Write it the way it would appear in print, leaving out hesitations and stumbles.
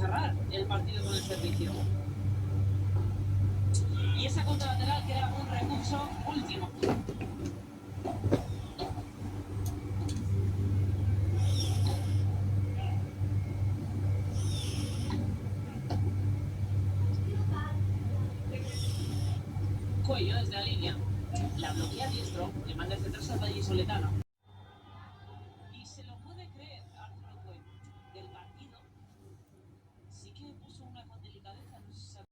cerrar el partido con el servicio. Y esa contralateral que era un recurso último. Cuello desde la línea. La bloquea diestro, le manda desde atrás al vallisoletano.